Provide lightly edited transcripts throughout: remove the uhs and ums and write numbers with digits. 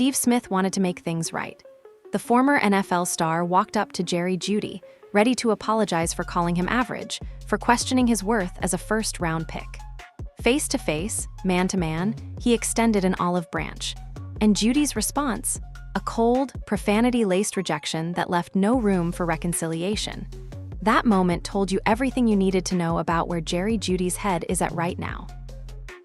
Steve Smith wanted to make things right. The former NFL star walked up to Jeudy, ready to apologize for calling him average, for questioning his worth as a first-round pick. Face to face, man to man, he extended an olive branch. And Jeudy's response? A cold, profanity-laced rejection that left no room for reconciliation. That moment told you everything you needed to know about where Jeudy's head is at right now.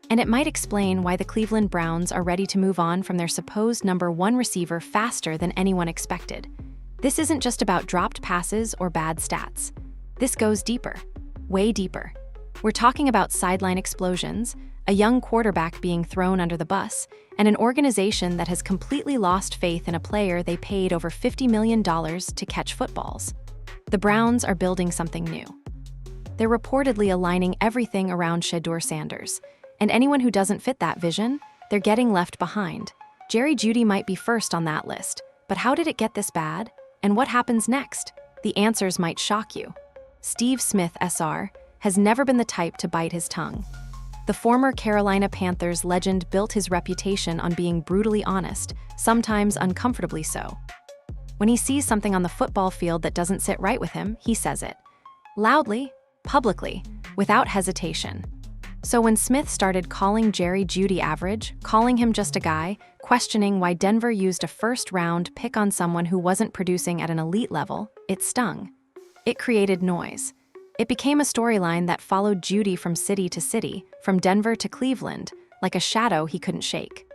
And it might explain why the Cleveland Browns are ready to move on from their supposed #1 receiver faster than anyone expected. This isn't just about dropped passes or bad stats. This goes deeper, way deeper. We're talking about sideline explosions, a young quarterback being thrown under the bus, and an organization that has completely lost faith in a player they paid over $50 million to catch footballs. The Browns are building something new. They're reportedly aligning everything around Shedeur Sanders, and anyone who doesn't fit that vision, they're getting left behind. Jeudy might be first on that list, but how did it get this bad? And what happens next? The answers might shock you. Steve Smith, SR, has never been the type to bite his tongue. The former Carolina Panthers legend built his reputation on being brutally honest, sometimes uncomfortably so. When he sees something on the football field that doesn't sit right with him, he says it. Loudly, publicly, without hesitation. So when Smith started calling Jeudy average, calling him just a guy, questioning why Denver used a first-round pick on someone who wasn't producing at an elite level, it stung. It created noise. It became a storyline that followed Jeudy from city to city, from Denver to Cleveland, like a shadow he couldn't shake.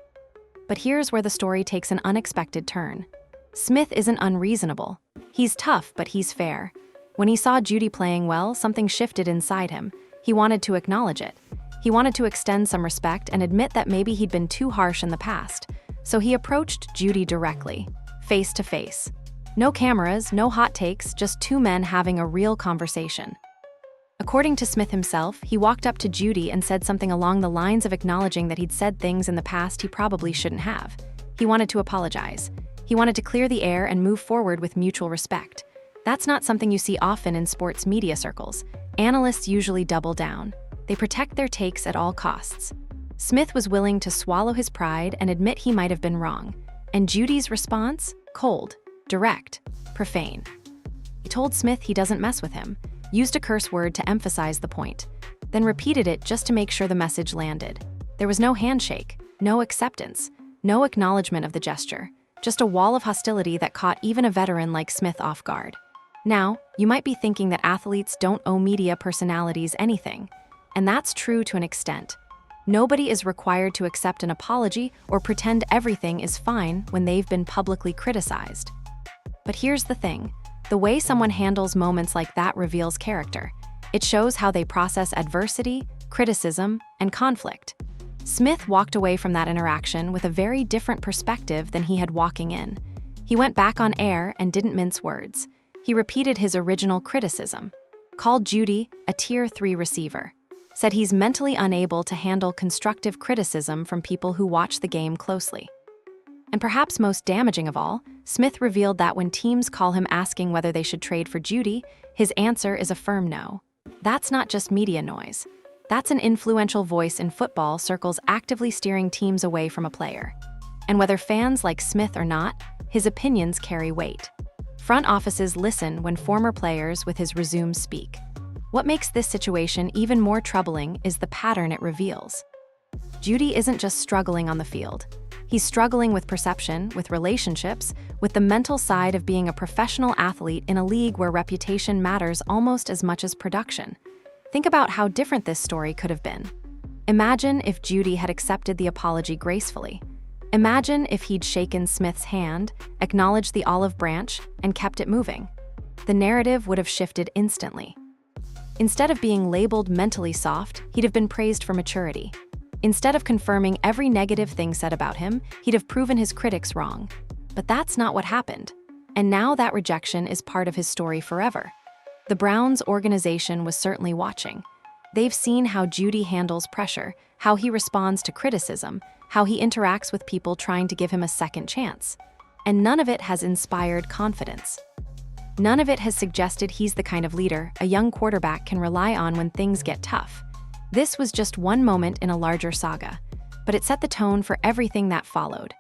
But here's where the story takes an unexpected turn. Smith isn't unreasonable. He's tough, but he's fair. When he saw Jeudy playing well, something shifted inside him. He wanted to acknowledge it. He wanted to extend some respect and admit that maybe he'd been too harsh in the past. So he approached Jeudy directly, face to face. No cameras, no hot takes, just two men having a real conversation. According to Smith himself, he walked up to Jeudy and said something along the lines of acknowledging that he'd said things in the past he probably shouldn't have. He wanted to apologize. He wanted to clear the air and move forward with mutual respect. That's not something you see often in sports media circles. Analysts usually double down. They protect their takes at all costs. Smith was willing to swallow his pride and admit he might have been wrong. And Jeudy's response? Cold, direct, profane. He told Smith he doesn't mess with him, used a curse word to emphasize the point, then repeated it just to make sure the message landed. There was no handshake, no acceptance, no acknowledgement of the gesture, just a wall of hostility that caught even a veteran like Smith off guard. Now, you might be thinking that athletes don't owe media personalities anything. And that's true to an extent. Nobody is required to accept an apology or pretend everything is fine when they've been publicly criticized. But here's the thing. The way someone handles moments like that reveals character. It shows how they process adversity, criticism, and conflict. Smith walked away from that interaction with a very different perspective than he had walking in. He went back on air and didn't mince words. He repeated his original criticism, called Jeudy a Tier 3 receiver, said he's mentally unable to handle constructive criticism from people who watch the game closely. And perhaps most damaging of all, Smith revealed that when teams call him asking whether they should trade for Jeudy, his answer is a firm no. That's not just media noise. That's an influential voice in football circles actively steering teams away from a player. And whether fans like Smith or not, his opinions carry weight. Front offices listen when former players with his resumes speak. What makes this situation even more troubling is the pattern it reveals. Jeudy isn't just struggling on the field. He's struggling with perception, with relationships, with the mental side of being a professional athlete in a league where reputation matters almost as much as production. Think about how different this story could have been. Imagine if Jeudy had accepted the apology gracefully. Imagine if he'd shaken Smith's hand, acknowledged the olive branch, and kept it moving. The narrative would have shifted instantly. Instead of being labeled mentally soft, he'd have been praised for maturity. Instead of confirming every negative thing said about him, he'd have proven his critics wrong. But that's not what happened. And now that rejection is part of his story forever. The Browns organization was certainly watching. They've seen how Jeudy handles pressure, how he responds to criticism, how he interacts with people trying to give him a second chance. And none of it has inspired confidence. None of it has suggested he's the kind of leader a young quarterback can rely on when things get tough. This was just one moment in a larger saga, but it set the tone for everything that followed.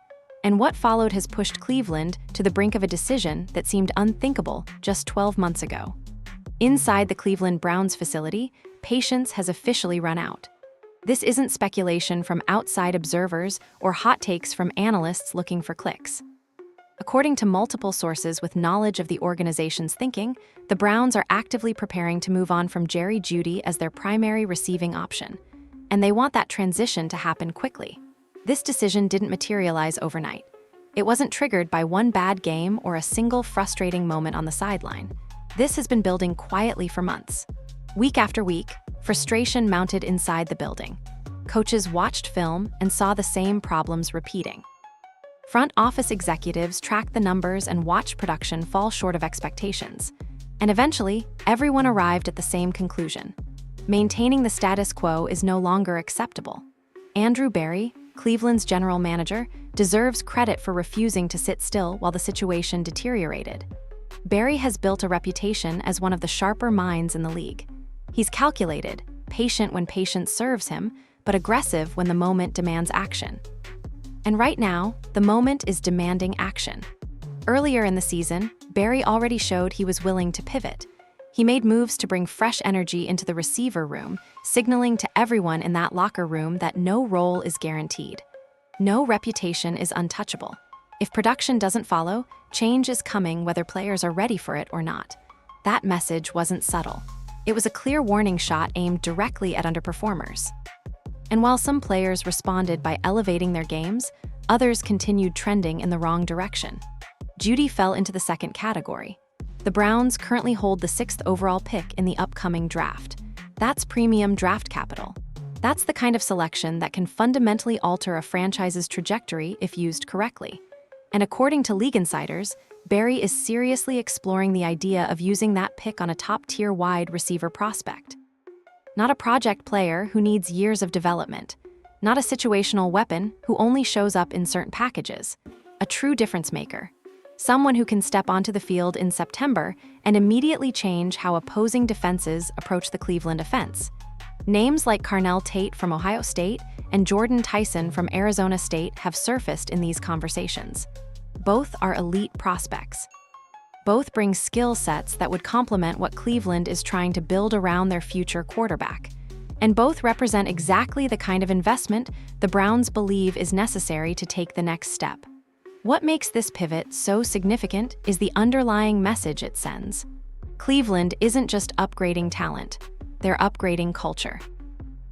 And what followed has pushed Cleveland to the brink of a decision that seemed unthinkable just 12 months ago. Inside the Cleveland Browns facility, patience has officially run out. This isn't speculation from outside observers or hot takes from analysts looking for clicks. According to multiple sources with knowledge of the organization's thinking, the Browns are actively preparing to move on from Jeudy as their primary receiving option, and they want that transition to happen quickly. This decision didn't materialize overnight. It wasn't triggered by one bad game or a single frustrating moment on the sideline. This has been building quietly for months. Week after week, frustration mounted inside the building. Coaches watched film and saw the same problems repeating. Front office executives tracked the numbers and watched production fall short of expectations. And eventually, everyone arrived at the same conclusion. Maintaining the status quo is no longer acceptable. Andrew Berry, Cleveland's general manager, deserves credit for refusing to sit still while the situation deteriorated. Berry has built a reputation as one of the sharper minds in the league. He's calculated, patient when patience serves him, but aggressive when the moment demands action. And right now, the moment is demanding action. Earlier in the season, Berry already showed he was willing to pivot. He made moves to bring fresh energy into the receiver room, signaling to everyone in that locker room that no role is guaranteed. No reputation is untouchable. If production doesn't follow, change is coming whether players are ready for it or not. That message wasn't subtle. It was a clear warning shot aimed directly at underperformers. And while some players responded by elevating their games, others continued trending in the wrong direction. Jeudy fell into the second category. The Browns currently hold the 6th overall pick in the upcoming draft. That's premium draft capital. That's the kind of selection that can fundamentally alter a franchise's trajectory if used correctly. And according to league insiders, Berry is seriously exploring the idea of using that pick on a top-tier wide receiver prospect. Not a project player who needs years of development. Not a situational weapon who only shows up in certain packages. A true difference maker. Someone who can step onto the field in September and immediately change how opposing defenses approach the Cleveland offense. Names like Carnell Tate from Ohio State and Jordan Tyson from Arizona State have surfaced in these conversations. Both are elite prospects. Both bring skill sets that would complement what Cleveland is trying to build around their future quarterback. And both represent exactly the kind of investment the Browns believe is necessary to take the next step. What makes this pivot so significant is the underlying message it sends. Cleveland isn't just upgrading talent, they're upgrading culture.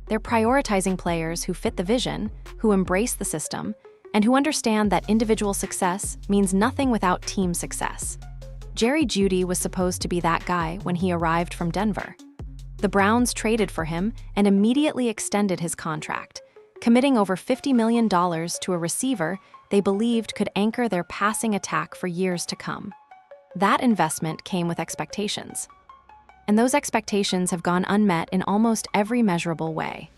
They're prioritizing players who fit the vision, who embrace the system, and who understand that individual success means nothing without team success. Jeudy was supposed to be that guy when he arrived from Denver. The Browns traded for him and immediately extended his contract, committing over $50 million to a receiver they believed could anchor their passing attack for years to come. That investment came with expectations. And those expectations have gone unmet in almost every measurable way.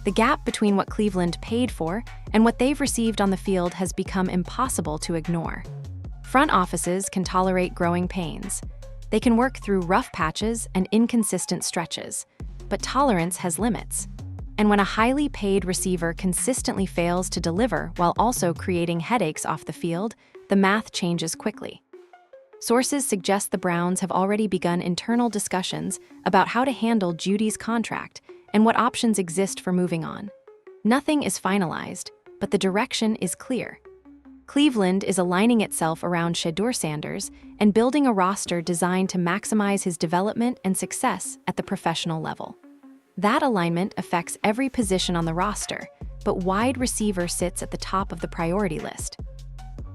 The gap between what Cleveland paid for and what they've received on the field has become impossible to ignore. Front offices can tolerate growing pains. They can work through rough patches and inconsistent stretches, but tolerance has limits. And when a highly paid receiver consistently fails to deliver while also creating headaches off the field, the math changes quickly. Sources suggest the Browns have already begun internal discussions about how to handle Jeudy's contract and what options exist for moving on. Nothing is finalized, but the direction is clear. Cleveland is aligning itself around Shedeur Sanders and building a roster designed to maximize his development and success at the professional level. That alignment affects every position on the roster, but wide receiver sits at the top of the priority list.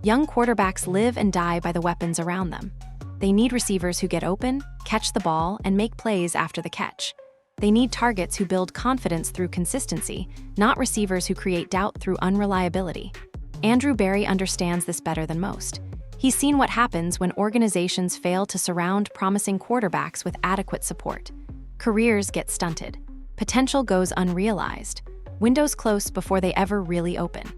Young quarterbacks live and die by the weapons around them. They need receivers who get open, catch the ball, and make plays after the catch. They need targets who build confidence through consistency, not receivers who create doubt through unreliability. Andrew Berry understands this better than most. He's seen what happens when organizations fail to surround promising quarterbacks with adequate support. Careers get stunted. Potential goes unrealized. Windows close before they ever really open.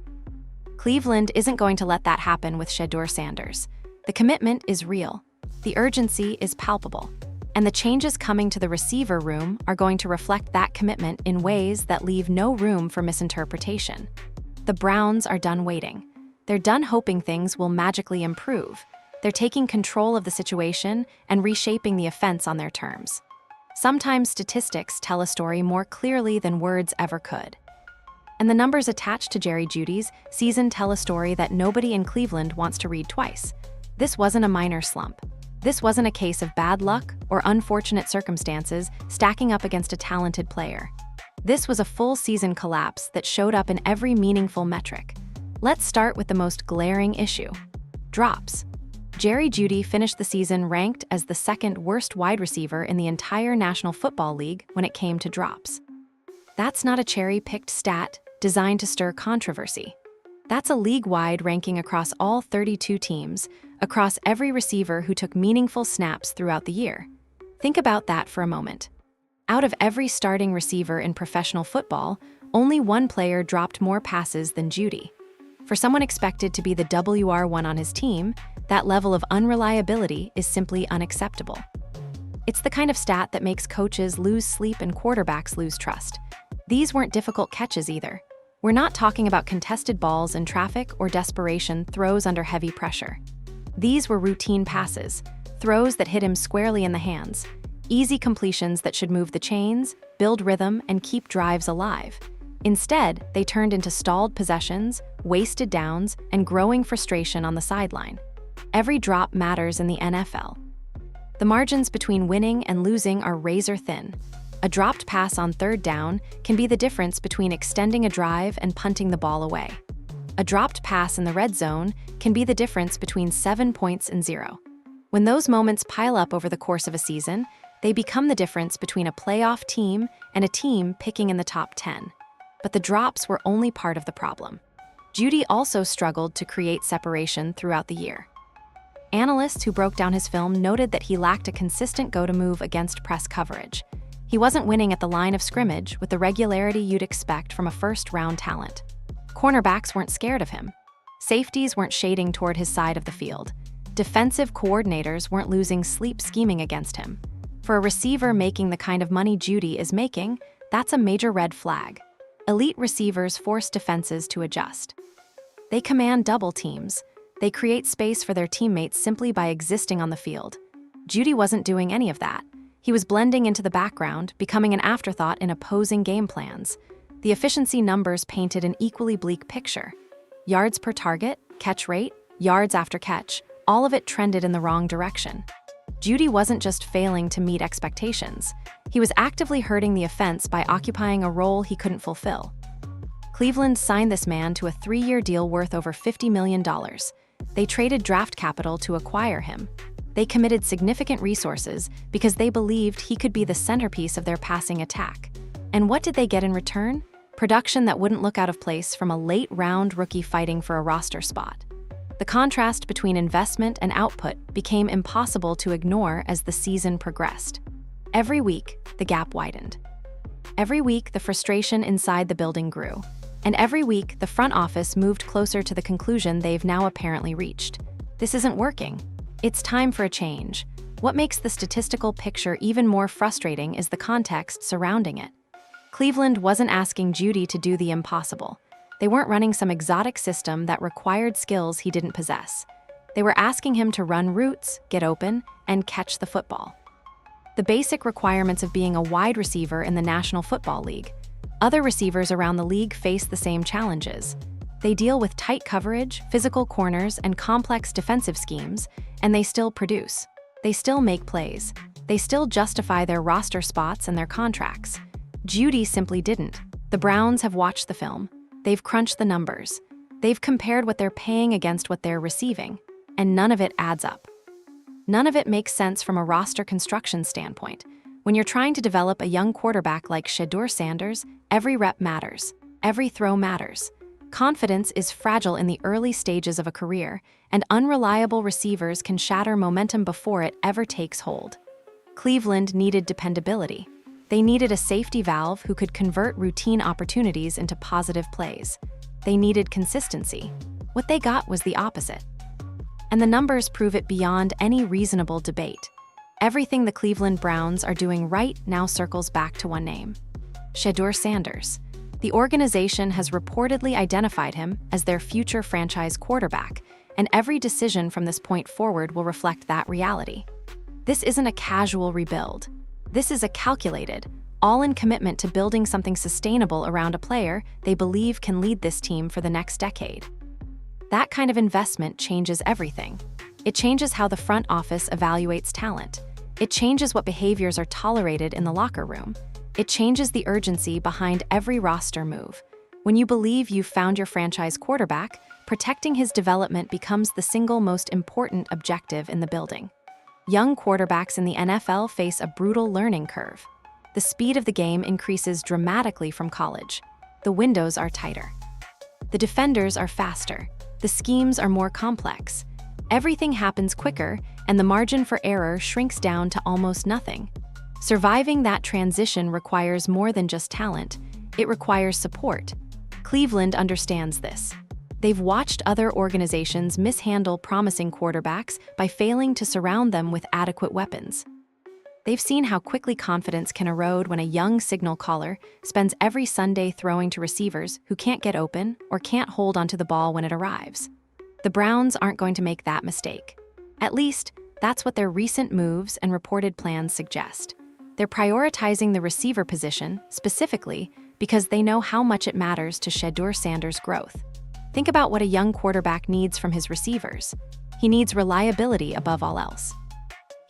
Cleveland isn't going to let that happen with Shedeur Sanders. The commitment is real. The urgency is palpable. And the changes coming to the receiver room are going to reflect that commitment in ways that leave no room for misinterpretation. The Browns are done waiting. They're done hoping things will magically improve. They're taking control of the situation and reshaping the offense on their terms. Sometimes statistics tell a story more clearly than words ever could. And the numbers attached to Judy's season tell a story that nobody in Cleveland wants to read twice. This wasn't a minor slump. This wasn't a case of bad luck or unfortunate circumstances stacking up against a talented player. This was a full season collapse that showed up in every meaningful metric. Let's start with the most glaring issue: drops. Jeudy finished the season ranked as the second worst wide receiver in the entire National Football League when it came to drops. That's not a cherry-picked stat designed to stir controversy. That's a league-wide ranking across all 32 teams, across every receiver who took meaningful snaps throughout the year. Think about that for a moment. Out of every starting receiver in professional football, only one player dropped more passes than Jeudy. For someone expected to be the WR1 on his team, that level of unreliability is simply unacceptable. It's the kind of stat that makes coaches lose sleep and quarterbacks lose trust. These weren't difficult catches either. We're not talking about contested balls in traffic or desperation throws under heavy pressure. These were routine passes, throws that hit him squarely in the hands, easy completions that should move the chains, build rhythm, and keep drives alive. Instead, they turned into stalled possessions, wasted downs, and growing frustration on the sideline. Every drop matters in the NFL. The margins between winning and losing are razor thin. A dropped pass on third down can be the difference between extending a drive and punting the ball away. A dropped pass in the red zone can be the difference between 7 points and 0. When those moments pile up over the course of a season, they become the difference between a playoff team and a team picking in the top 10. But the drops were only part of the problem. Jeudy also struggled to create separation throughout the year. Analysts who broke down his film noted that he lacked a consistent go-to-move against press coverage. He wasn't winning at the line of scrimmage with the regularity you'd expect from a first-round talent. Cornerbacks weren't scared of him. Safeties weren't shading toward his side of the field. Defensive coordinators weren't losing sleep scheming against him. For a receiver making the kind of money Jeudy is making, that's a major red flag. Elite receivers force defenses to adjust. They command double teams. They create space for their teammates simply by existing on the field. Jeudy wasn't doing any of that. He was blending into the background, becoming an afterthought in opposing game plans. The efficiency numbers painted an equally bleak picture. Yards per target, catch rate, yards after catch, all of it trended in the wrong direction. Jeudy wasn't just failing to meet expectations. He was actively hurting the offense by occupying a role he couldn't fulfill. Cleveland signed this man to a 3-year deal worth over $50 million. They traded draft capital to acquire him. They committed significant resources because they believed he could be the centerpiece of their passing attack. And what did they get in return? Production that wouldn't look out of place from a late-round rookie fighting for a roster spot. The contrast between investment and output became impossible to ignore as the season progressed. Every week, the gap widened. Every week, the frustration inside the building grew. And every week, the front office moved closer to the conclusion they've now apparently reached. This isn't working. It's time for a change. What makes the statistical picture even more frustrating is the context surrounding it. Cleveland wasn't asking Jeudy to do the impossible. They weren't running some exotic system that required skills he didn't possess. They were asking him to run routes, get open, and catch the football. The basic requirements of being a wide receiver in the National Football League. Other receivers around the league face the same challenges. They deal with tight coverage, physical corners, and complex defensive schemes, and they still produce. They still make plays. They still justify their roster spots and their contracts. Jeudy simply didn't. The Browns have watched the film. They've crunched the numbers. They've compared what they're paying against what they're receiving, and none of it adds up. None of it makes sense from a roster construction standpoint. When you're trying to develop a young quarterback like Shedeur Sanders, every rep matters. Every throw matters. Confidence is fragile in the early stages of a career, and unreliable receivers can shatter momentum before it ever takes hold. Cleveland needed dependability. They needed a safety valve who could convert routine opportunities into positive plays. They needed consistency. What they got was the opposite. And the numbers prove it beyond any reasonable debate. Everything the Cleveland Browns are doing right now circles back to one name: Shedeur Sanders. The organization has reportedly identified him as their future franchise quarterback, and every decision from this point forward will reflect that reality. This isn't a casual rebuild. This is a calculated, all-in commitment to building something sustainable around a player they believe can lead this team for the next decade. That kind of investment changes everything. It changes how the front office evaluates talent. It changes what behaviors are tolerated in the locker room. It changes the urgency behind every roster move. When you believe you've found your franchise quarterback, protecting his development becomes the single most important objective in the building. Young quarterbacks in the NFL face a brutal learning curve. The speed of the game increases dramatically from college. The windows are tighter. The defenders are faster. The schemes are more complex. Everything happens quicker, and the margin for error shrinks down to almost nothing. Surviving that transition requires more than just talent. It requires support. Cleveland understands this. They've watched other organizations mishandle promising quarterbacks by failing to surround them with adequate weapons. They've seen how quickly confidence can erode when a young signal caller spends every Sunday throwing to receivers who can't get open or can't hold onto the ball when it arrives. The Browns aren't going to make that mistake. At least, that's what their recent moves and reported plans suggest. They're prioritizing the receiver position, specifically, because they know how much it matters to Shedeur Sanders' growth. Think about what a young quarterback needs from his receivers. He needs reliability above all else.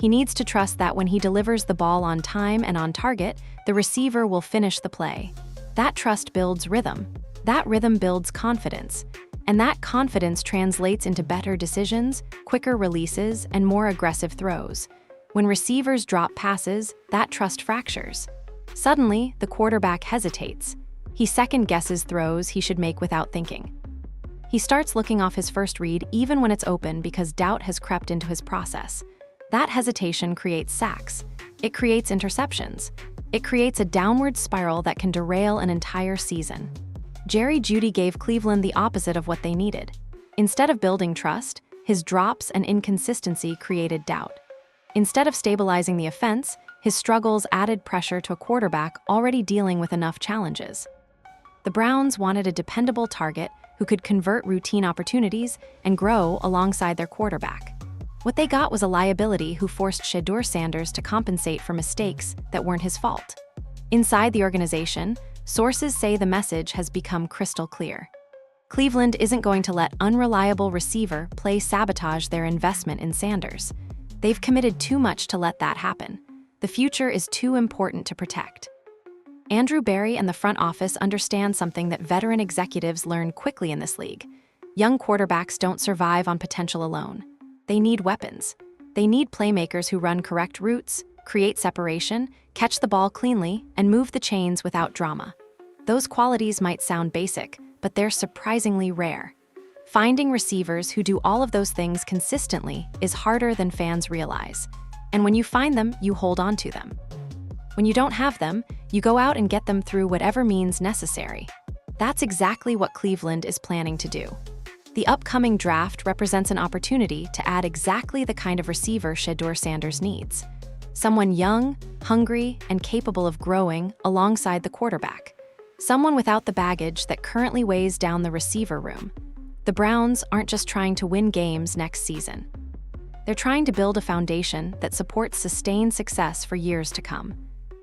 He needs to trust that when he delivers the ball on time and on target, the receiver will finish the play. That trust builds rhythm. That rhythm builds confidence. And that confidence translates into better decisions, quicker releases, and more aggressive throws. When receivers drop passes, that trust fractures. Suddenly, the quarterback hesitates. He second-guesses throws he should make without thinking. He starts looking off his first read even when it's open because doubt has crept into his process. That hesitation creates sacks. It creates interceptions. It creates a downward spiral that can derail an entire season. Jeudy gave Cleveland the opposite of what they needed. Instead of building trust, his drops and inconsistency created doubt. Instead of stabilizing the offense, his struggles added pressure to a quarterback already dealing with enough challenges. The Browns wanted a dependable target who could convert routine opportunities and grow alongside their quarterback. What they got was a liability who forced Shedeur Sanders to compensate for mistakes that weren't his fault. Inside the organization, sources say the message has become crystal clear. Cleveland isn't going to let unreliable receiver play sabotage their investment in Sanders. They've committed too much to let that happen. The future is too important to protect. Andrew Berry and the front office understand something that veteran executives learn quickly in this league. Young quarterbacks don't survive on potential alone. They need weapons. They need playmakers who run correct routes, create separation, catch the ball cleanly, and move the chains without drama. Those qualities might sound basic, but they're surprisingly rare. Finding receivers who do all of those things consistently is harder than fans realize. And when you find them, you hold on to them. When you don't have them, you go out and get them through whatever means necessary. That's exactly what Cleveland is planning to do. The upcoming draft represents an opportunity to add exactly the kind of receiver Shedeur Sanders needs. Someone young, hungry, and capable of growing alongside the quarterback. Someone without the baggage that currently weighs down the receiver room. The Browns aren't just trying to win games next season. They're trying to build a foundation that supports sustained success for years to come.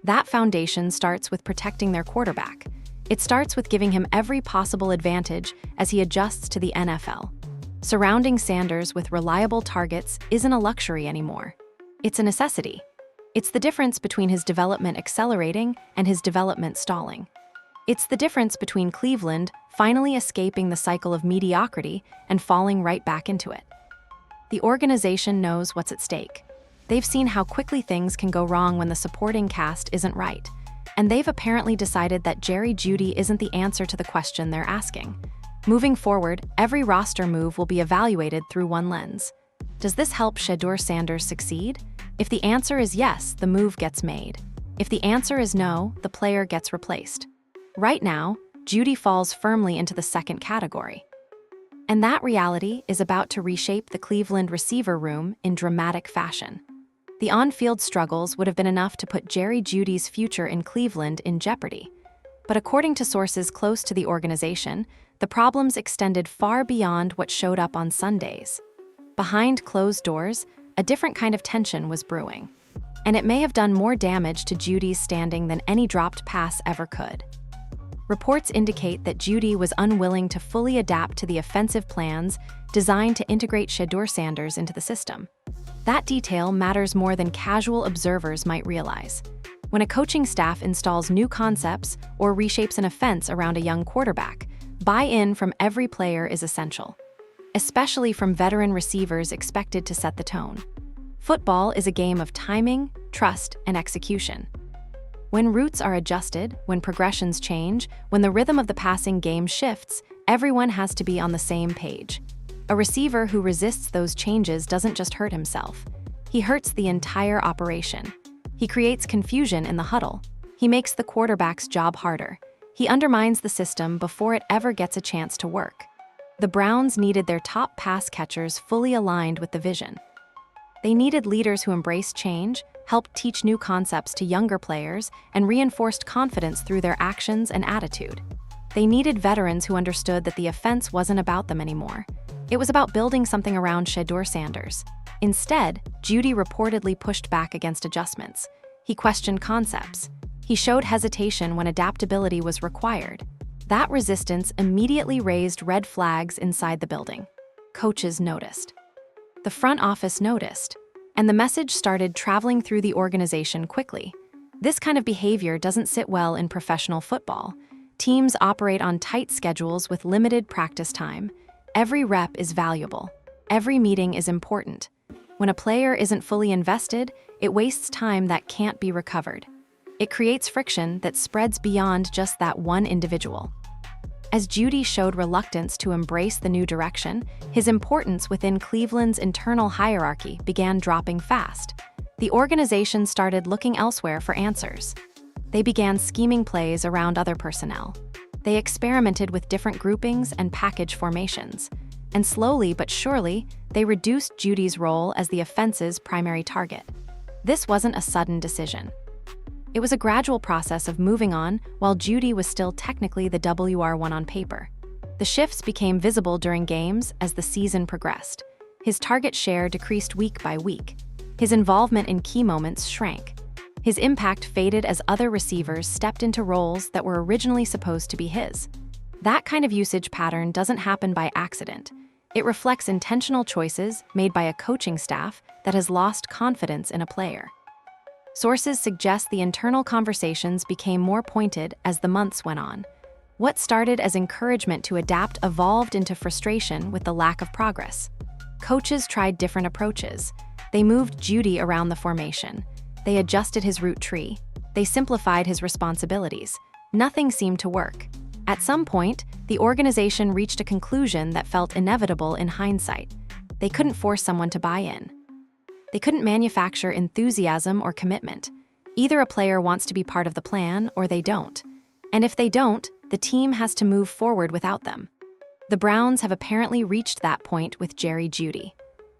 That foundation starts with protecting their quarterback. It starts with giving him every possible advantage as he adjusts to the NFL. Surrounding Sanders with reliable targets isn't a luxury anymore. It's a necessity. It's the difference between his development accelerating and his development stalling. It's the difference between Cleveland finally escaping the cycle of mediocrity and falling right back into it. The organization knows what's at stake. They've seen how quickly things can go wrong when the supporting cast isn't right. And they've apparently decided that Jeudy isn't the answer to the question they're asking. Moving forward, every roster move will be evaluated through one lens. Does this help Shedeur Sanders succeed? If the answer is yes, the move gets made. If the answer is no, the player gets replaced. Right now, Jeudy falls firmly into the second category. And that reality is about to reshape the Cleveland receiver room in dramatic fashion. The on-field struggles would have been enough to put Jeudy's future in Cleveland in jeopardy. But according to sources close to the organization, the problems extended far beyond what showed up on Sundays. Behind closed doors, a different kind of tension was brewing. And it may have done more damage to Jeudy's standing than any dropped pass ever could. Reports indicate that Jeudy was unwilling to fully adapt to the offensive plans designed to integrate Shedeur Sanders into the system. That detail matters more than casual observers might realize. When a coaching staff installs new concepts or reshapes an offense around a young quarterback, buy-in from every player is essential, especially from veteran receivers expected to set the tone. Football is a game of timing, trust, and execution. When routes are adjusted, when progressions change, when the rhythm of the passing game shifts, everyone has to be on the same page. A receiver who resists those changes doesn't just hurt himself. He hurts the entire operation. He creates confusion in the huddle. He makes the quarterback's job harder. He undermines the system before it ever gets a chance to work. The Browns needed their top pass catchers fully aligned with the vision. They needed leaders who embraced change, helped teach new concepts to younger players, and reinforced confidence through their actions and attitude. They needed veterans who understood that the offense wasn't about them anymore. It was about building something around Shedeur Sanders. Instead, Jeudy reportedly pushed back against adjustments. He questioned concepts. He showed hesitation when adaptability was required. That resistance immediately raised red flags inside the building. Coaches noticed. The front office noticed. And the message started traveling through the organization quickly. This kind of behavior doesn't sit well in professional football. Teams operate on tight schedules with limited practice time. Every rep is valuable. Every meeting is important. When a player isn't fully invested, it wastes time that can't be recovered. It creates friction that spreads beyond just that one individual. As Jeudy showed reluctance to embrace the new direction, his importance within Cleveland's internal hierarchy began dropping fast. The organization started looking elsewhere for answers. They began scheming plays around other personnel. They experimented with different groupings and package formations. And slowly but surely, they reduced Jeudy's role as the offense's primary target. This wasn't a sudden decision. It was a gradual process of moving on while Jeudy was still technically the WR1 on paper. The shifts became visible during games as the season progressed. His target share decreased week by week. His involvement in key moments shrank. His impact faded as other receivers stepped into roles that were originally supposed to be his. That kind of usage pattern doesn't happen by accident. It reflects intentional choices made by a coaching staff that has lost confidence in a player. Sources suggest the internal conversations became more pointed as the months went on. What started as encouragement to adapt evolved into frustration with the lack of progress. Coaches tried different approaches. They moved Jeudy around the formation. They adjusted his route tree. They simplified his responsibilities. Nothing seemed to work. At some point, the organization reached a conclusion that felt inevitable in hindsight. They couldn't force someone to buy in. They couldn't manufacture enthusiasm or commitment. Either a player wants to be part of the plan or they don't. And if they don't, the team has to move forward without them. The Browns have apparently reached that point with Jeudy.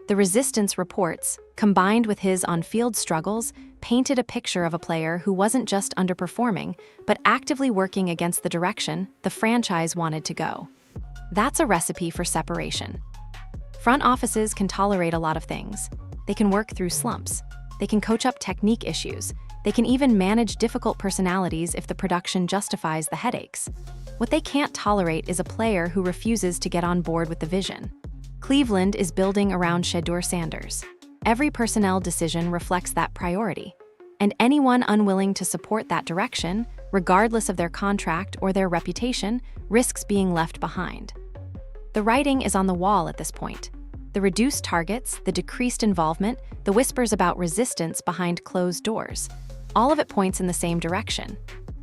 The resistance reports, combined with his on-field struggles, painted a picture of a player who wasn't just underperforming, but actively working against the direction the franchise wanted to go. That's a recipe for separation. Front offices can tolerate a lot of things. They can work through slumps. They can coach up technique issues. They can even manage difficult personalities if the production justifies the headaches. What they can't tolerate is a player who refuses to get on board with the vision. Cleveland is building around Shedeur Sanders. Every personnel decision reflects that priority. And anyone unwilling to support that direction, regardless of their contract or their reputation, risks being left behind. The writing is on the wall at this point. The reduced targets, the decreased involvement, the whispers about resistance behind closed doors. All of it points in the same direction.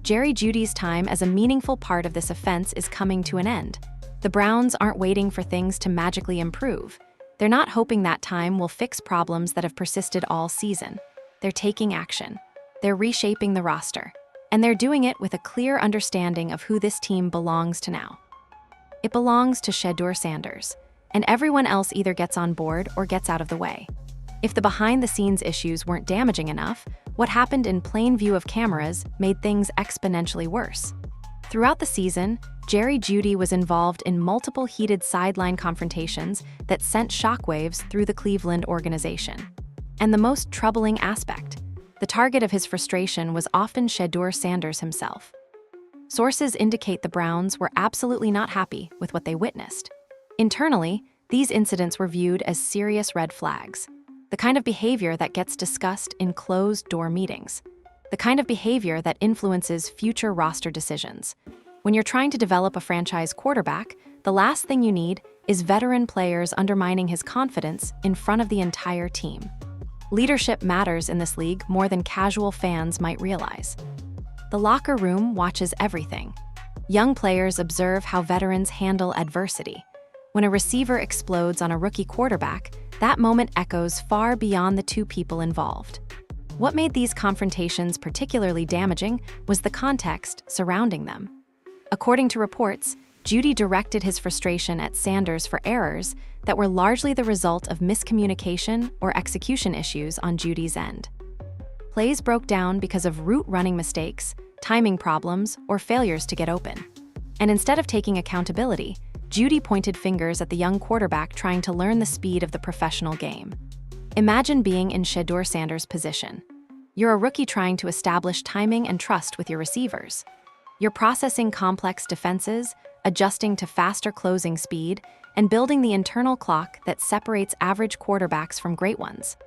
Jeudy's time as a meaningful part of this offense is coming to an end. The Browns aren't waiting for things to magically improve. They're not hoping that time will fix problems that have persisted all season. They're taking action. They're reshaping the roster. And they're doing it with a clear understanding of who this team belongs to now. It belongs to Shedeur Sanders. And everyone else either gets on board or gets out of the way. If the behind-the-scenes issues weren't damaging enough, what happened in plain view of cameras made things exponentially worse. Throughout the season, Jeudy was involved in multiple heated sideline confrontations that sent shockwaves through the Cleveland organization. And the most troubling aspect, the target of his frustration was often Shedeur Sanders himself. Sources indicate the Browns were absolutely not happy with what they witnessed. Internally, these incidents were viewed as serious red flags, the kind of behavior that gets discussed in closed-door meetings, the kind of behavior that influences future roster decisions. When you're trying to develop a franchise quarterback, the last thing you need is veteran players undermining his confidence in front of the entire team. Leadership matters in this league more than casual fans might realize. The locker room watches everything. Young players observe how veterans handle adversity. When a receiver explodes on a rookie quarterback, that moment echoes far beyond the two people involved. What made these confrontations particularly damaging was the context surrounding them. According to reports, Jeudy directed his frustration at Sanders for errors that were largely the result of miscommunication or execution issues on Jeudy's end. Plays broke down because of route running mistakes, timing problems, or failures to get open. And instead of taking accountability, Jeudy pointed fingers at the young quarterback trying to learn the speed of the professional game. Imagine being in Shedeur Sanders' position. You're a rookie trying to establish timing and trust with your receivers. You're processing complex defenses, adjusting to faster closing speed, and building the internal clock that separates average quarterbacks from great ones.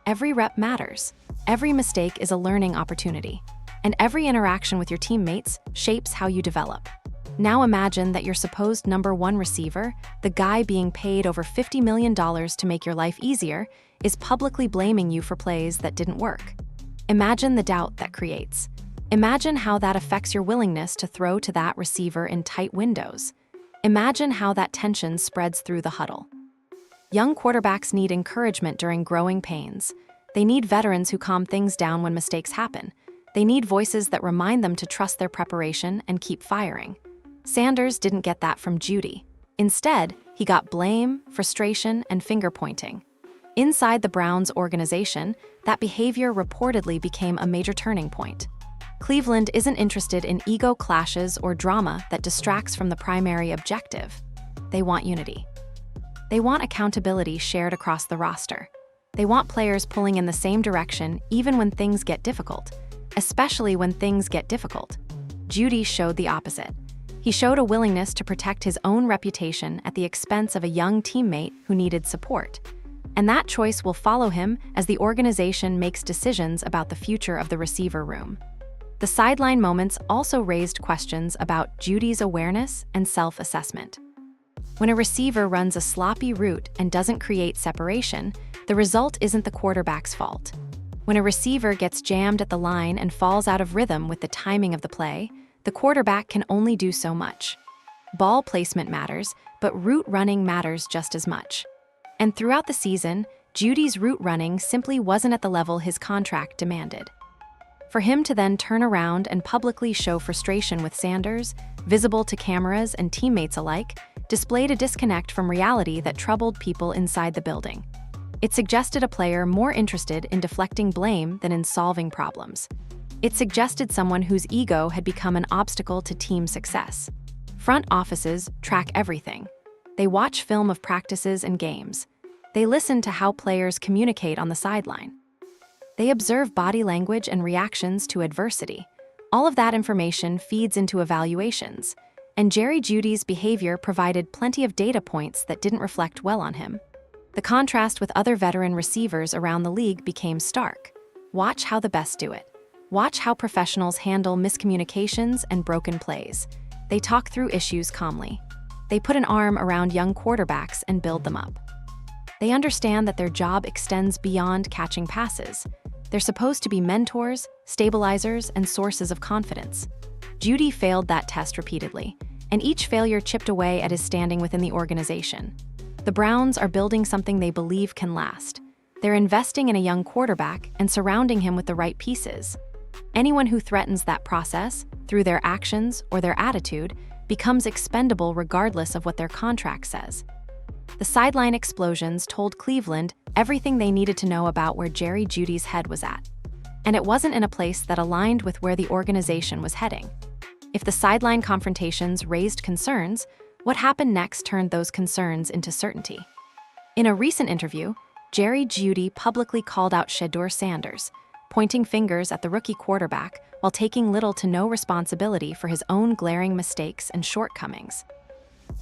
Every rep matters. Every mistake is a learning opportunity. And every interaction with your teammates shapes how you develop. Now imagine that your supposed number one receiver, the guy being paid over $50 million to make your life easier, is publicly blaming you for plays that didn't work. Imagine the doubt that creates. Imagine how that affects your willingness to throw to that receiver in tight windows. Imagine how that tension spreads through the huddle. Young quarterbacks need encouragement during growing pains. They need veterans who calm things down when mistakes happen. They need voices that remind them to trust their preparation and keep firing. Sanders didn't get that from Jeudy. Instead, he got blame, frustration, and finger-pointing. Inside the Browns organization, that behavior reportedly became a major turning point. Cleveland isn't interested in ego clashes or drama that distracts from the primary objective. They want unity. They want accountability shared across the roster. They want players pulling in the same direction even when things get difficult, especially when things get difficult. Jeudy showed the opposite. He showed a willingness to protect his own reputation at the expense of a young teammate who needed support. And that choice will follow him as the organization makes decisions about the future of the receiver room. The sideline moments also raised questions about Jeudy's awareness and self-assessment. When a receiver runs a sloppy route and doesn't create separation, the result isn't the quarterback's fault. When a receiver gets jammed at the line and falls out of rhythm with the timing of the play, the quarterback can only do so much. Ball placement matters, but route running matters just as much. And throughout the season, Jeudy's route running simply wasn't at the level his contract demanded. For him to then turn around and publicly show frustration with Sanders, visible to cameras and teammates alike, displayed a disconnect from reality that troubled people inside the building. It suggested a player more interested in deflecting blame than in solving problems. It suggested someone whose ego had become an obstacle to team success. Front offices track everything. They watch film of practices and games. They listen to how players communicate on the sideline. They observe body language and reactions to adversity. All of that information feeds into evaluations, and Jeudy's behavior provided plenty of data points that didn't reflect well on him. The contrast with other veteran receivers around the league became stark. Watch how the best do it. Watch how professionals handle miscommunications and broken plays. They talk through issues calmly. They put an arm around young quarterbacks and build them up. They understand that their job extends beyond catching passes. They're supposed to be mentors, stabilizers, and sources of confidence. Jeudy failed that test repeatedly, and each failure chipped away at his standing within the organization. The Browns are building something they believe can last. They're investing in a young quarterback and surrounding him with the right pieces. Anyone who threatens that process, through their actions or their attitude, becomes expendable regardless of what their contract says. The sideline explosions told Cleveland everything they needed to know about where Jeudy's head was at. And it wasn't in a place that aligned with where the organization was heading. If the sideline confrontations raised concerns, what happened next turned those concerns into certainty. In a recent interview, Jeudy publicly called out Shedeur Sanders, pointing fingers at the rookie quarterback while taking little to no responsibility for his own glaring mistakes and shortcomings.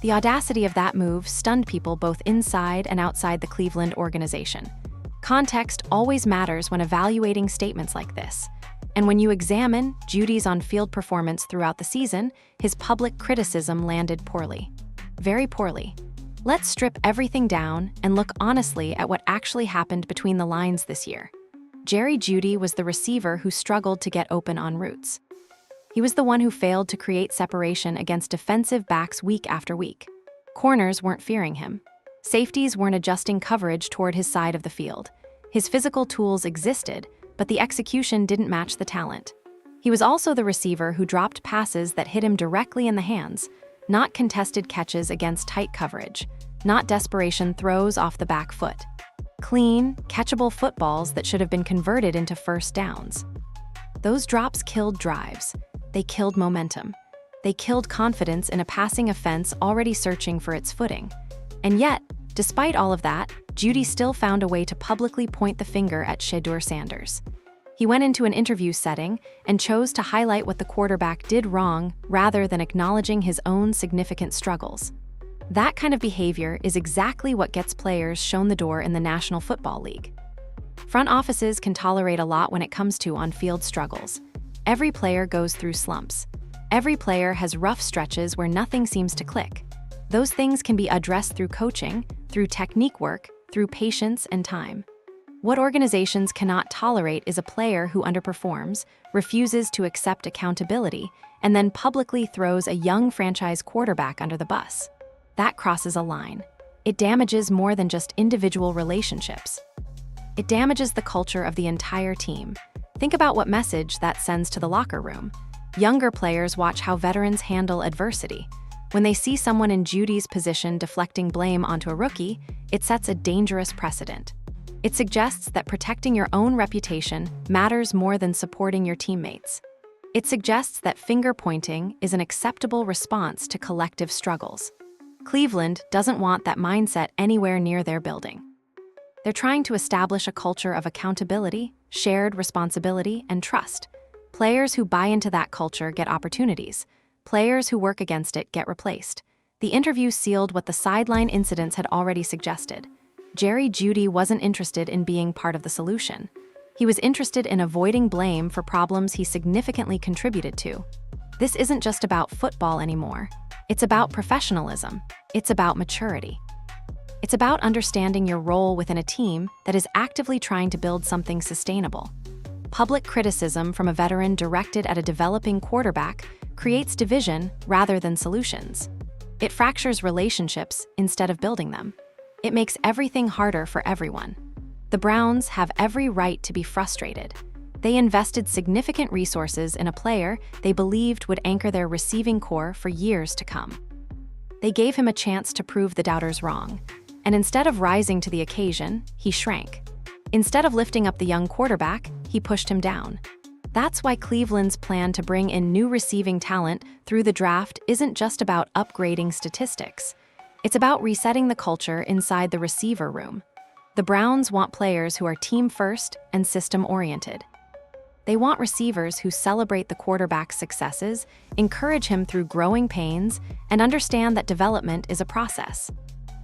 The audacity of that move stunned people both inside and outside the Cleveland organization. Context always matters when evaluating statements like this. And when you examine Jeudy's on-field performance throughout the season, his public criticism landed poorly. Very poorly. Let's strip everything down and look honestly at what actually happened between the lines this year. Jeudy was the receiver who struggled to get open en routes. He was the one who failed to create separation against defensive backs week after week. Corners weren't fearing him. Safeties weren't adjusting coverage toward his side of the field. His physical tools existed, but the execution didn't match the talent. He was also the receiver who dropped passes that hit him directly in the hands, not contested catches against tight coverage, not desperation throws off the back foot. Clean, catchable footballs that should have been converted into first downs. Those drops killed drives. They killed momentum. They killed confidence in a passing offense already searching for its footing. And yet, despite all of that, Jeudy still found a way to publicly point the finger at Shedeur Sanders. He went into an interview setting and chose to highlight what the quarterback did wrong rather than acknowledging his own significant struggles. That kind of behavior is exactly what gets players shown the door in the National Football League. Front offices can tolerate a lot when it comes to on-field struggles. Every player goes through slumps. Every player has rough stretches where nothing seems to click. Those things can be addressed through coaching, through technique work, through patience and time. What organizations cannot tolerate is a player who underperforms, refuses to accept accountability, and then publicly throws a young franchise quarterback under the bus. That crosses a line. It damages more than just individual relationships. It damages the culture of the entire team. Think about what message that sends to the locker room. Younger players watch how veterans handle adversity. When they see someone in Jeudy's position deflecting blame onto a rookie, it sets a dangerous precedent. It suggests that protecting your own reputation matters more than supporting your teammates. It suggests that finger-pointing is an acceptable response to collective struggles. Cleveland doesn't want that mindset anywhere near their building. They're trying to establish a culture of accountability, shared responsibility, and trust. Players who buy into that culture get opportunities. Players who work against it get replaced. The interview sealed what the sideline incidents had already suggested. Jeudy wasn't interested in being part of the solution. He was interested in avoiding blame for problems he significantly contributed to. This isn't just about football anymore. It's about professionalism. It's about maturity. It's about understanding your role within a team that is actively trying to build something sustainable. Public criticism from a veteran directed at a developing quarterback creates division rather than solutions. It fractures relationships instead of building them. It makes everything harder for everyone. The Browns have every right to be frustrated. They invested significant resources in a player they believed would anchor their receiving core for years to come. They gave him a chance to prove the doubters wrong, and instead of rising to the occasion, he shrank. Instead of lifting up the young quarterback, he pushed him down. That's why Cleveland's plan to bring in new receiving talent through the draft isn't just about upgrading statistics. It's about resetting the culture inside the receiver room. The Browns want players who are team-first and system-oriented. They want receivers who celebrate the quarterback's successes, encourage him through growing pains, and understand that development is a process.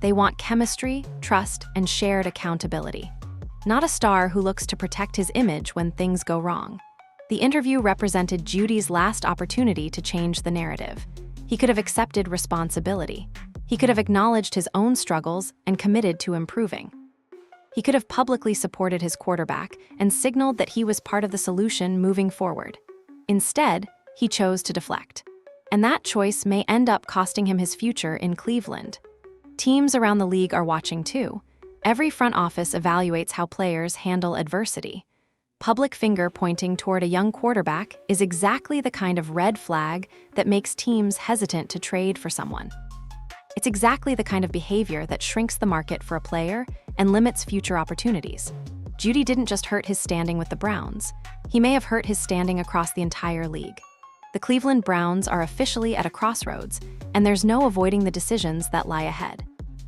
They want chemistry, trust, and shared accountability. Not a star who looks to protect his image when things go wrong. The interview represented Jeudy's last opportunity to change the narrative. He could have accepted responsibility. He could have acknowledged his own struggles and committed to improving. He could have publicly supported his quarterback and signaled that he was part of the solution moving forward. Instead, he chose to deflect. And that choice may end up costing him his future in Cleveland. Teams around the league are watching too. Every front office evaluates how players handle adversity. Public finger pointing toward a young quarterback is exactly the kind of red flag that makes teams hesitant to trade for someone. It's exactly the kind of behavior that shrinks the market for a player and limits future opportunities. Jeudy didn't just hurt his standing with the Browns. He may have hurt his standing across the entire league. The Cleveland Browns are officially at a crossroads, and there's no avoiding the decisions that lie ahead.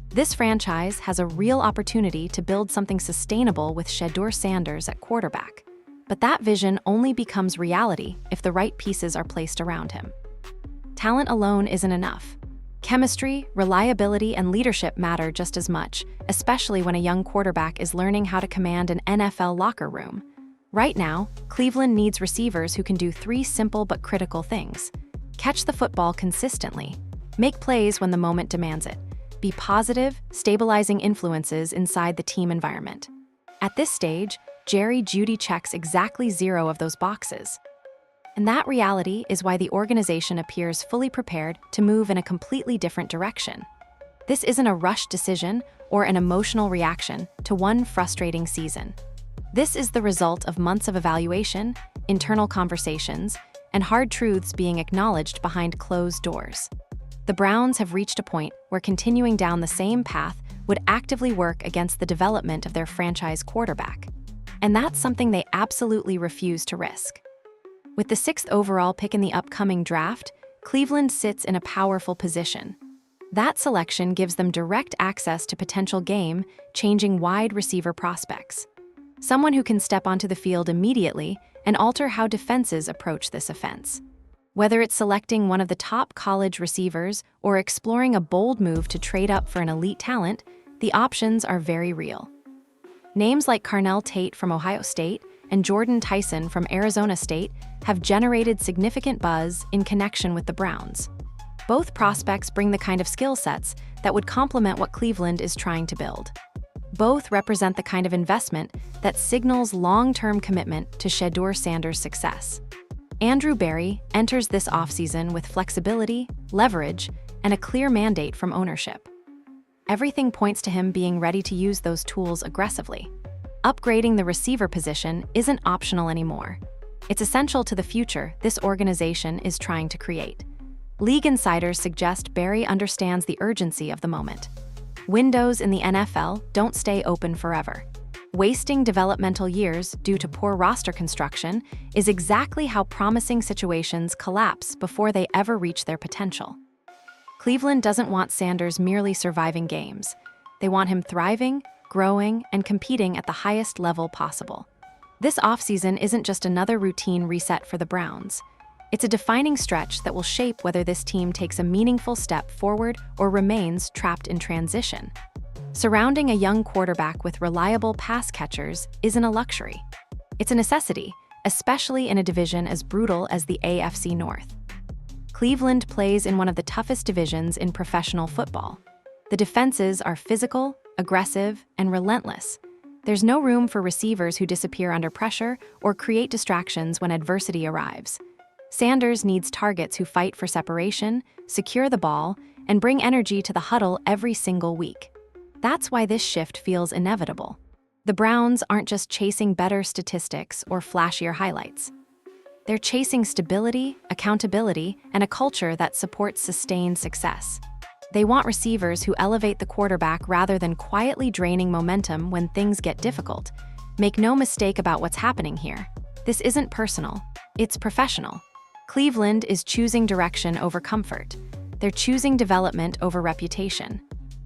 This franchise has a real opportunity to build something sustainable with Shedeur Sanders at quarterback. But that vision only becomes reality if the right pieces are placed around him. Talent alone isn't enough. Chemistry, reliability, and leadership matter just as much, especially when a young quarterback is learning how to command an NFL locker room. Right now, Cleveland needs receivers who can do 3 simple but critical things. Catch the football consistently. Make plays when the moment demands it. Be positive, stabilizing influences inside the team environment. At this stage, Jeudy checks exactly 0 of those boxes. And that reality is why the organization appears fully prepared to move in a completely different direction. This isn't a rushed decision or an emotional reaction to one frustrating season. This is the result of months of evaluation, internal conversations, and hard truths being acknowledged behind closed doors. The Browns have reached a point where continuing down the same path would actively work against the development of their franchise quarterback. And that's something they absolutely refuse to risk. With the 6th overall pick in the upcoming draft, Cleveland sits in a powerful position. That selection gives them direct access to potential game-changing wide receiver prospects. Someone who can step onto the field immediately and alter how defenses approach this offense. Whether it's selecting one of the top college receivers or exploring a bold move to trade up for an elite talent, the options are very real. Names like Carnell Tate from Ohio State and Jordan Tyson from Arizona State have generated significant buzz in connection with the Browns. Both prospects bring the kind of skill sets that would complement what Cleveland is trying to build. Both represent the kind of investment that signals long-term commitment to Shedeur Sanders' success. Andrew Berry enters this offseason with flexibility, leverage, and a clear mandate from ownership. Everything points to him being ready to use those tools aggressively. Upgrading the receiver position isn't optional anymore. It's essential to the future this organization is trying to create. League insiders suggest Berry understands the urgency of the moment. Windows in the NFL don't stay open forever. Wasting developmental years due to poor roster construction is exactly how promising situations collapse before they ever reach their potential. Cleveland doesn't want Sanders merely surviving games. They want him thriving, growing, and competing at the highest level possible. This offseason isn't just another routine reset for the Browns. It's a defining stretch that will shape whether this team takes a meaningful step forward or remains trapped in transition. Surrounding a young quarterback with reliable pass catchers isn't a luxury. It's a necessity, especially in a division as brutal as the AFC North. Cleveland plays in one of the toughest divisions in professional football. The defenses are physical, aggressive, and relentless. There's no room for receivers who disappear under pressure or create distractions when adversity arrives. Sanders needs targets who fight for separation, secure the ball, and bring energy to the huddle every single week. That's why this shift feels inevitable. The Browns aren't just chasing better statistics or flashier highlights. They're chasing stability, accountability, and a culture that supports sustained success. They want receivers who elevate the quarterback rather than quietly draining momentum when things get difficult. Make no mistake about what's happening here. This isn't personal, it's professional. Cleveland is choosing direction over comfort. They're choosing development over reputation.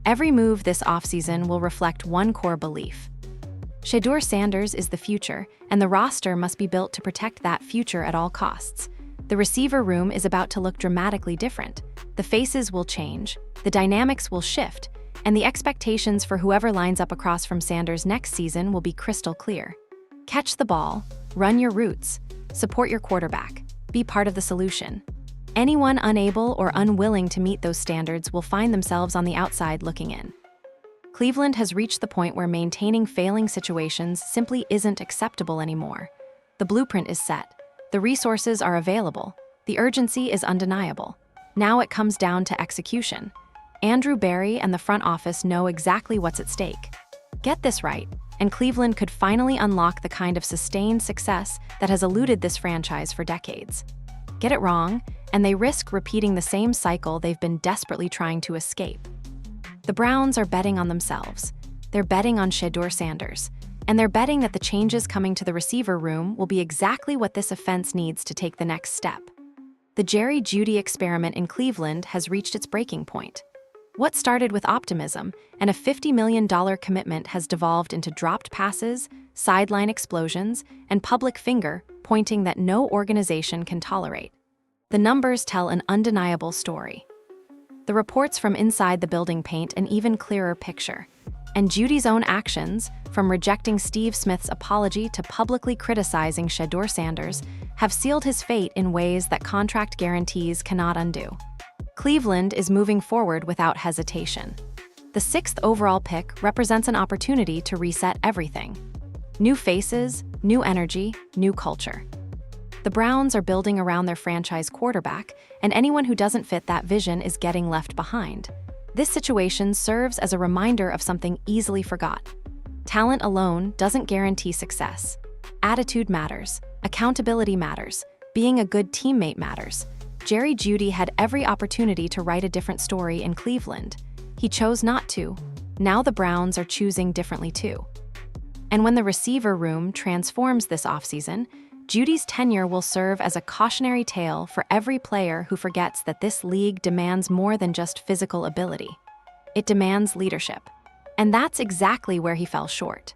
Every move this offseason will reflect one core belief. Shedeur Sanders is the future, and the roster must be built to protect that future at all costs. The receiver room is about to look dramatically different. The faces will change, the dynamics will shift, and the expectations for whoever lines up across from Sanders next season will be crystal clear. Catch the ball, run your routes, support your quarterback, be part of the solution. Anyone unable or unwilling to meet those standards will find themselves on the outside looking in. Cleveland has reached the point where maintaining failing situations simply isn't acceptable anymore. The blueprint is set. The resources are available. The urgency is undeniable. Now it comes down to execution. Andrew Berry and the front office know exactly what's at stake. Get this right, and Cleveland could finally unlock the kind of sustained success that has eluded this franchise for decades. Get it wrong, and they risk repeating the same cycle they've been desperately trying to escape. The Browns are betting on themselves. They're betting on Shedeur Sanders, and they're betting that the changes coming to the receiver room will be exactly what this offense needs to take the next step. The Jeudy experiment in Cleveland has reached its breaking point. What started with optimism and a $50 million commitment has devolved into dropped passes, sideline explosions, and public finger pointing that no organization can tolerate. The numbers tell an undeniable story. The reports from inside the building paint an even clearer picture. And Jeudy's own actions, from rejecting Steve Smith's apology to publicly criticizing Shedeur Sanders, have sealed his fate in ways that contract guarantees cannot undo. Cleveland is moving forward without hesitation. The 6th overall pick represents an opportunity to reset everything. New faces, new energy, new culture. The Browns are building around their franchise quarterback, and anyone who doesn't fit that vision is getting left behind. This situation serves as a reminder of something easily forgot. Talent alone doesn't guarantee success. Attitude matters. Accountability matters. Being a good teammate matters. Jeudy had every opportunity to write a different story in Cleveland. He chose not to. Now the Browns are choosing differently too. And when the receiver room transforms this offseason, Jeudy's tenure will serve as a cautionary tale for every player who forgets that this league demands more than just physical ability. It demands leadership. And that's exactly where he fell short.